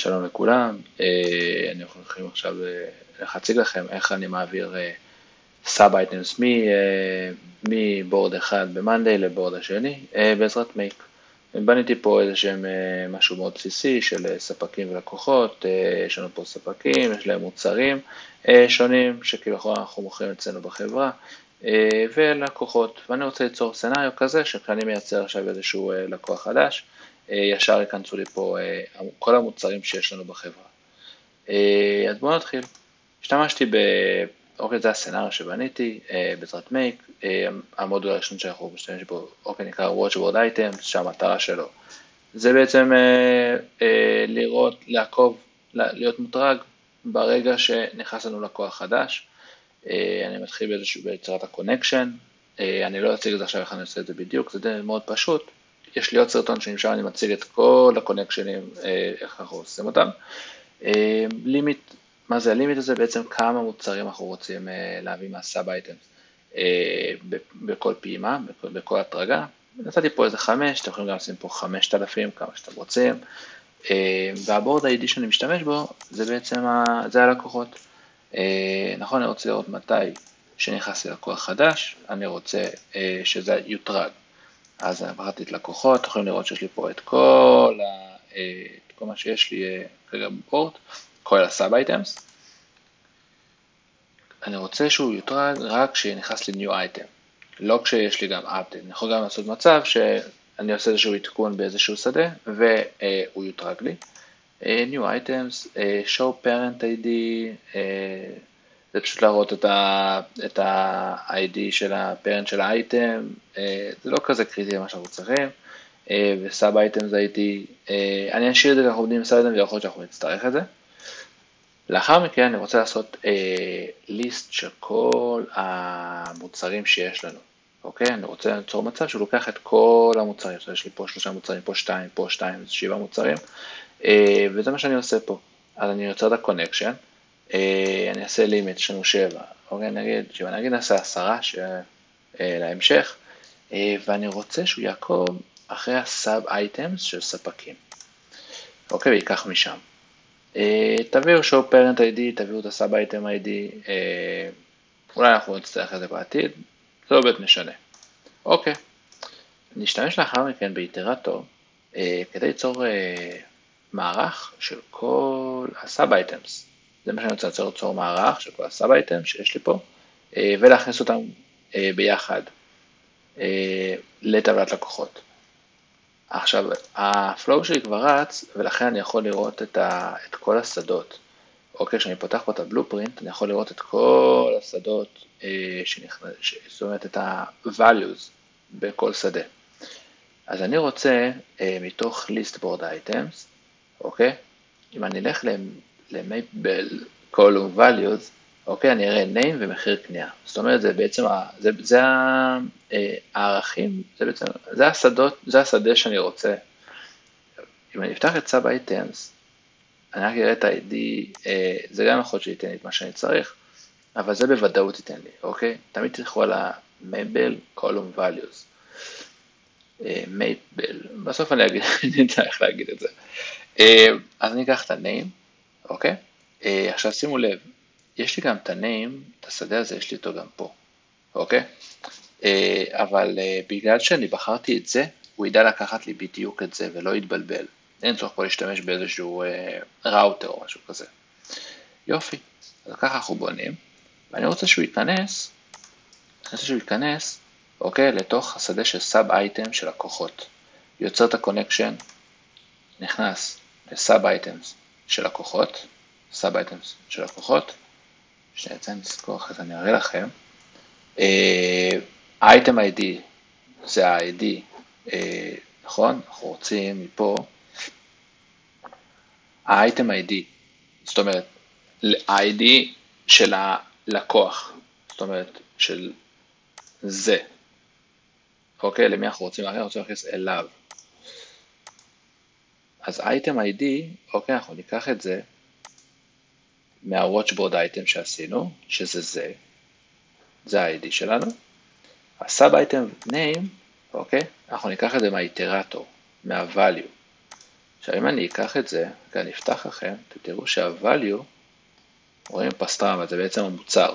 שלום לכולם, אני הולכים עכשיו להציג לכם איך אני מעביר סאב אייטמס מבורד אחד במאנדיי לבורד השני בעזרת מייק. בניתי פה איזה שהם משהו מאוד בסיסי של ספקים ולקוחות, יש לנו פה ספקים, יש להם מוצרים שונים שכביכול אנחנו מוכרים אצלנו בחברה, ולקוחות, ואני רוצה ליצור סצנריו כזה שכשאני מייצר עכשיו איזשהו לקוח חדש, ישר ייכנסו לי פה כל המוצרים שיש לנו בחברה. אז בואו נתחיל. השתמשתי אוקיי, זה הסצנריו שבניתי בעזרת מייק. המודול הראשון שאנחנו משתמשים בו, אוקיי, נקרא Watchboard Items, שהמטרה שלו זה בעצם לראות, לעקוב, להיות מוטרג ברגע שנכנס לנו לקוח חדש. אני מתחיל באיזשהו ביצירת הקונקשן, אני לא אציג את זה עכשיו איך אני עושה את זה בדיוק, זה מאוד פשוט. יש לי עוד סרטון שמשם אני מציג את כל הקונקשנים, איך אנחנו עושים אותם. לימיט, מה זה הלימיט הזה? בעצם כמה מוצרים אנחנו רוצים להביא מהסאב אייטמס בכל פעימה, בכל התרגה. נתתי פה איזה 5, אתם יכולים גם לשים פה 5,000, כמה שאתם רוצים. והבורד ה-ID שאני משתמש בו, זה בעצם, זה הלקוחות. נכון, אני רוצה לראות מתי שנכנס ללקוח חדש, אני רוצה שזה יוטרג. אז בחרתי את לקוחות, אתם יכולים לראות שיש לי פה את כל מה שיש לי כרגע בבורד, כל הסאב אייטמס. אני רוצה שהוא יוטרג רק כשנכנס לי new item, לא כשיש לי גם update. אני יכול גם לעשות מצב שאני עושה איזשהו עדכון באיזשהו שדה, והוא יוטרג לי. new items, show parent ID, זה פשוט להראות את ה-ID של ה-parent של האייטם, זה לא כזה קריטי למה שאנחנו צריכים. וסאב אייטמס הייתי, אני אשאיר את זה, אנחנו עובדים עם סאב אייטמס ויכול להיות שאנחנו נצטרך את זה. לאחר מכן אני רוצה לעשות ליסט של כל המוצרים שיש לנו, אוקיי? אני רוצה ליצור מצב שהוא לוקח את כל המוצרים, יש לי פה 3 מוצרים, פה 2, פה 2, 7 מוצרים, וזה מה שאני עושה פה. אז אני יוצר את הקונקשן, אני אעשה לימיט, יש לנו 7, אוקיי? נגיד נעשה 10 להמשך, ואני רוצה שהוא יעקוב אחרי הסאב אייטמס של ספקים, אוקיי? ויקח משם. תביאו show parent ID, תביאו את הסאב אייטם ID, אולי אנחנו נצטרך את זה בעתיד, זה לא באמת משנה. אוקיי, נשתמש לאחר מכן באיטרטור כדי ליצור מערך של כל הסאב אייטמס. זה מה שאני רוצה ליצור מערך של כל הסאב אייטמס שיש לי פה, ולהכניס אותם ביחד לטבלת לקוחות. עכשיו, הפלואו שלי כבר רץ, ולכן אני יכול לראות את כל השדות. אוקיי, כשאני פותח פה את הבלופרינט, אני יכול לראות את כל השדות, זאת אומרת את ה-values בכל שדה. אז אני רוצה, מתוך list board items, אוקיי, אם אני אלך ל-mapable column values, אוקיי, אני אראה name ומחיר קנייה. זאת אומרת, זה בעצם, זה הערכים, זה השדה שאני רוצה. אם אני אפתח את סאב אייטמס, אני רק אראה את ה-ID, זה גם יכול שייתן לי את מה שאני צריך, אבל זה בוודאות ייתן לי, אוקיי? תמיד תלכו על ה-mapable column values. mapable, בסוף אני אדע איך להגיד את זה. אז אני אקח את ה-name, אוקיי? עכשיו שימו לב, יש לי גם את ה-name, את השדה הזה יש לי אותו גם פה, אוקיי? אבל בגלל שאני בחרתי את זה, הוא ידע לקחת לי בדיוק את זה ולא יתבלבל. אין צורך פה להשתמש באיזשהו ראוטר או משהו כזה. יופי, אז ככה אנחנו בונים, ואני רוצה שהוא ייכנס, אוקיי, לתוך השדה של סאב אייטם של לקוחות. יוצר את הקונקשן, נכנס לסאב אייטמס של לקוחות, שנייה, אני נזכור אחרי זה, אני אראה לכם. אייטם ID זה ה-ID, נכון? אנחנו רוצים מפה, ה-item ID, זאת אומרת, ה-ID של הלקוח, זאת אומרת, של זה, אוקיי? למי אנחנו רוצים להכניס אליו. אז item ID, אוקיי, אנחנו ניקח את זה, מה-watchboard item שעשינו, שזה זה ה-ID שלנו, ה-sub item name, אוקיי, אנחנו ניקח את זה מהאיטרטור, מה-value, עכשיו אם אני אקח את זה, ואני אפתח לכם, אתם תראו שה-value, רואים פסטרמה, זה בעצם המוצר.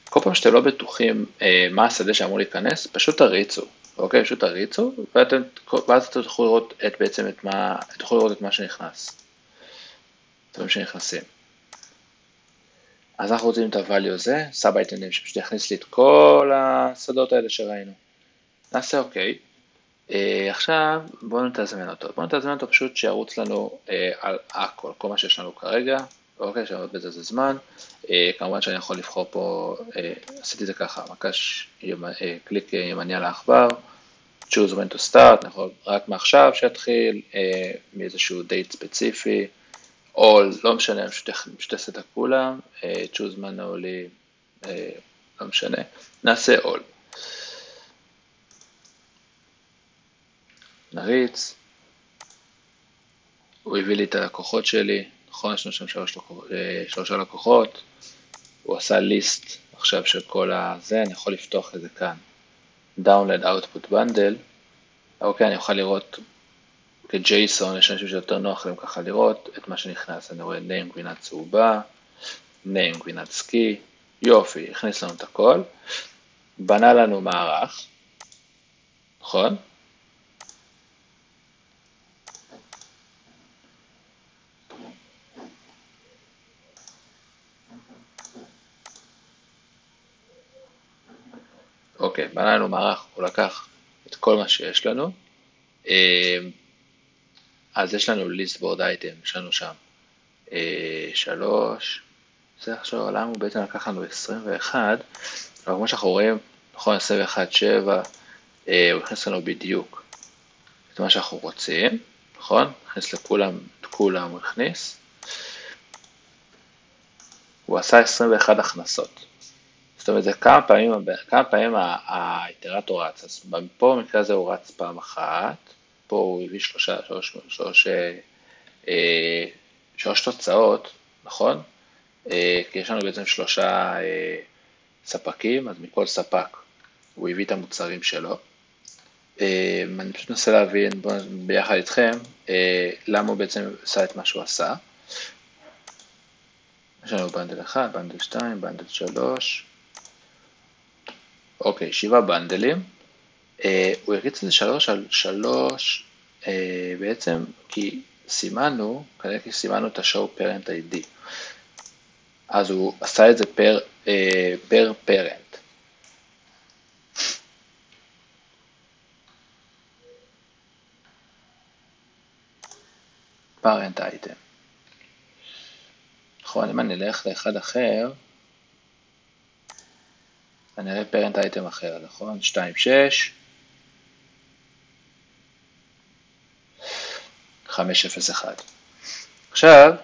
כל פעם שאתם לא בטוחים מה השדה שאמור להיכנס, פשוט תריצו, אוקיי? פשוט תריצו, ואז אתם תוכלו לראות את מה שנכנס. דברים שנכנסים. אז אנחנו רוצים את ה-value הזה, סאב אייטמים שפשוט יכניס לי את כל השדות האלה שראינו. נעשה אוקיי. עכשיו בואו נתזמן אותו. בואו נתזמן אותו פשוט שירוץ לנו על הכל, כל מה שיש לנו כרגע. אוקיי, יש לנו בזה זמן. כמובן שאני יכול לבחור פה, עשיתי זה ככה, קליק ימני על העכבר, choose when to start, נכון, רק מעכשיו שיתחיל, מאיזשהו date ספציפי, all, לא משנה, פשוט אעשה את כולם, choose manually, לא משנה, נעשה all. נריץ, הוא הביא לי את הלקוחות שלי, נכון, יש לנו שם שלושה לקוחות, הוא עשה ליסט עכשיו של כל הזה, אני יכול לפתוח את זה כאן, download output bundle, אוקיי, אני אוכל לראות כ-JSON, יש אנשים שיותר נוח להם ככה לראות את מה שנכנס, אני רואה name גבינה צהובה, name גבינת סקי, יופי, הכניס לנו את הכל, בנה לנו מערך, נכון? אוקיי, בנה לנו מערך, הוא לקח את כל מה שיש לנו, אז יש לנו list board item, יש לנו שם 3, זה עכשיו למה הוא בעצם לקח לנו 21, אבל כמו שאנחנו רואים, נכון, 21, 7, הוא הכניס לנו בדיוק את מה שאנחנו רוצים, נכון? הכניס לכולם, את כולם הוא הכניס, הוא עשה 21 הכנסות. זאת אומרת, זה כמה פעמים האיטרטור רץ, אז פה במקרה הזה הוא רץ פעם אחת, פה הוא הביא שלוש תוצאות, נכון? כי יש לנו בעצם 3 ספקים, אז מכל ספק הוא הביא את המוצרים שלו. אני פשוט מנסה להבין ביחד איתכם למה הוא בעצם עשה את מה שהוא עשה. יש לנו בנדל 1, בנדל 2, בנדל 3, אוקיי, 7 בנדלים. הוא הריץ את זה 3 על 3 בעצם כי סימנו, כנראה כי סימנו את ה-show parent ID. אז הוא עשה את זה per parent. parent item. נכון, אם אני אלך לאחד אחר, אני אראה parent item אחר, נכון? 2, 6, 5, 0, 1. עכשיו,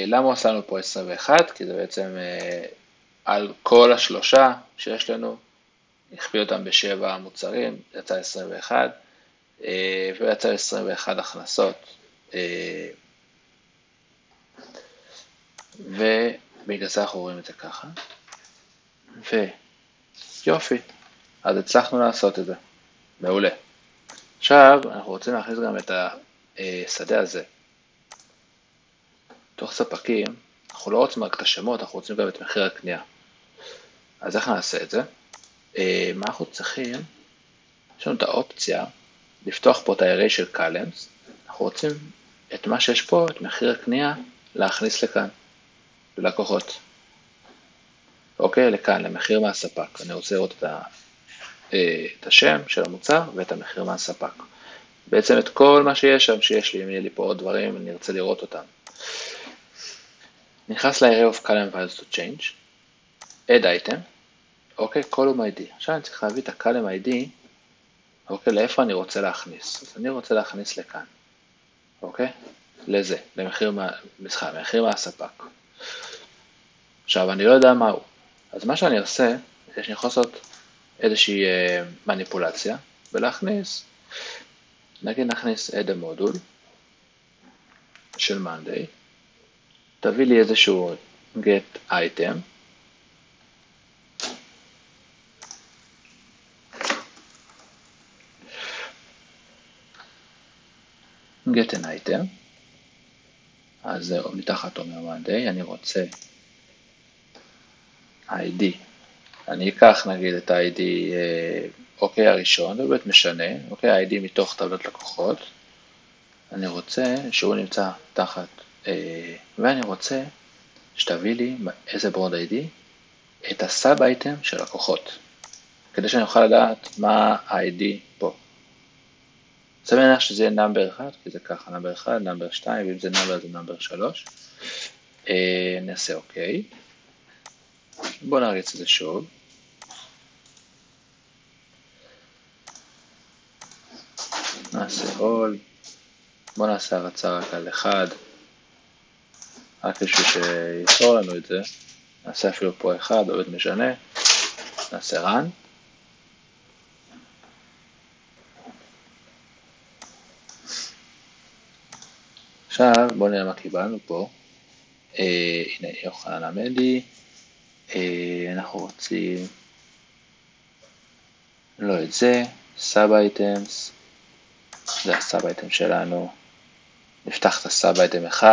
למה הוא עשה לנו פה 21? כי זה בעצם על כל השלושה שיש לנו, נכפיל אותם ב7 מוצרים, יצא 21, ויצא 21 הכנסות, ובגלל זה אנחנו רואים את זה ככה, ויופי, אז הצלחנו לעשות את זה, מעולה. עכשיו אנחנו רוצים להכניס גם את השדה הזה, תוך ספקים, אנחנו לא רוצים רק את השמות, אנחנו רוצים גם את מחיר הקנייה. אז איך נעשה את זה? מה אנחנו צריכים? יש לנו את האופציה לפתוח פה את ה-array של columns, אנחנו רוצים את מה שיש פה, את מחיר הקנייה, להכניס לכאן, ללקוחות. אוקיי, לכאן, למחיר מהספק. אני רוצה לראות את השם של המוצר ואת המחיר מהספק. בעצם את כל מה שיש שם, שיש לי, אם יהיה לי פה עוד דברים, אני ארצה לראות אותם. נכנס ל-array of column values to change, add item, אוקיי, column ID. עכשיו אני צריך להביא את ה-column ID, אוקיי, לאיפה אני רוצה להכניס? אז אני רוצה להכניס לכאן, אוקיי? לזה, למחיר מהספק. עכשיו, אני לא יודע מהו. אז מה שאני עושה, שאני יכול לעשות איזושהי מניפולציה, ולהכניס, נגיד נכניס add a module של Monday, תביא לי איזשהו get item, get an item, אז מתחת אומר Monday, אני רוצה ID, אני אקח נגיד את ה-ID אוקיי הראשון, זה באמת משנה, אוקיי ה-ID מתוך טבלת לקוחות, אני רוצה שהוא נמצא תחת, ואני רוצה שתביא לי איזה בורד ID, את הסאב אייטם של לקוחות, כדי שאני אוכל לדעת מה ה-ID פה. זה מניח שזה יהיה נאמבר 1, כי זה ככה, נאמבר 1, נאמבר 2, ואם זה נאמבר זה נאמבר 3. נעשה אוקיי. בואו נריץ את זה שוב. נעשה all. בואו נעשה הרצה רק על 1. רק בשביל שיצור לנו את זה. נעשה אפילו פה 1, באמת משנה. נעשה run. עכשיו בואו נראה מה קיבלנו פה. הנה יוחנן עמדי. אנחנו רוצים לא את זה, סאב אייטמס, זה הסאב אייטם שלנו, נפתח את הסאב אייטם 1,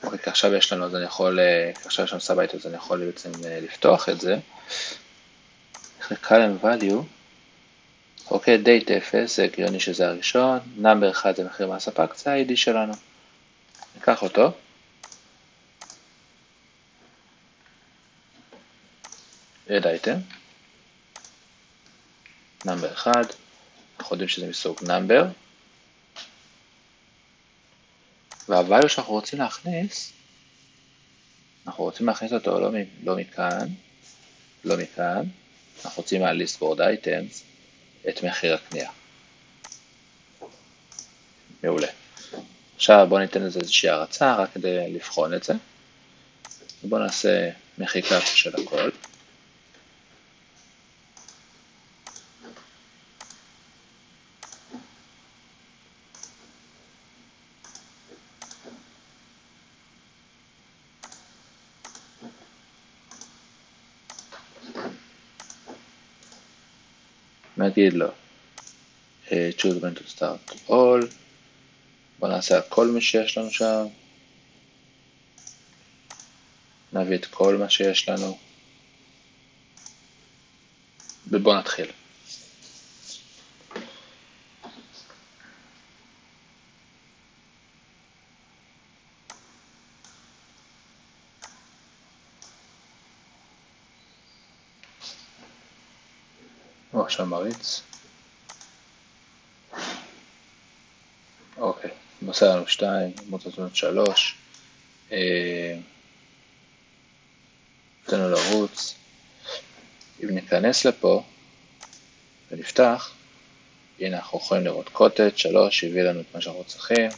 אוקיי, עכשיו יש לנו, אז אני יכול, עכשיו יש לנו סאב אייטם, אז אני יכול בעצם לפתוח את זה, column value, אוקיי, date 0, זה הגיוני שזה הראשון, number 1 זה מחיר מהספק, זה ה-ID שלנו, ניקח אותו, add item, number 1, אנחנו יודעים שזה מסוג number, וה-value שאנחנו רוצים להכניס, אנחנו רוצים להכניס אותו לא מכאן, אנחנו רוצים מה-list board items את מחיר הקנייה. מעולה. עכשיו בואו ניתן לזה איזושהי הרצה רק כדי לבחון את זה. בואו נעשה מחיקה של הכל. נגיד לו choose when to start all. בואו נעשה על כל מי שיש לנו שם. נביא את כל מה שיש לנו. ובואו נתחיל. הוא עכשיו מריץ. אוקיי, נעשה לנו 2, מוצאים 3. תנו לרוץ. אם ניכנס לפה ונפתח, הנה אנחנו יכולים לראות קוטג' 3, הביא לנו את מה שאנחנו צריכים.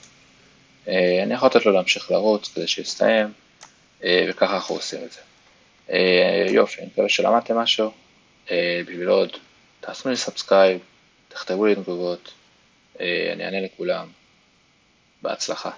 אני יכול לתת לו להמשיך לרוץ כדי שיסתיים, וככה אנחנו עושים את זה. יופי, אני מקווה שלמדתם משהו. בשביל עוד, תעשו לי סאבסקרייב, תכתבו לי תגובות, אני אענה לכולם. בהצלחה.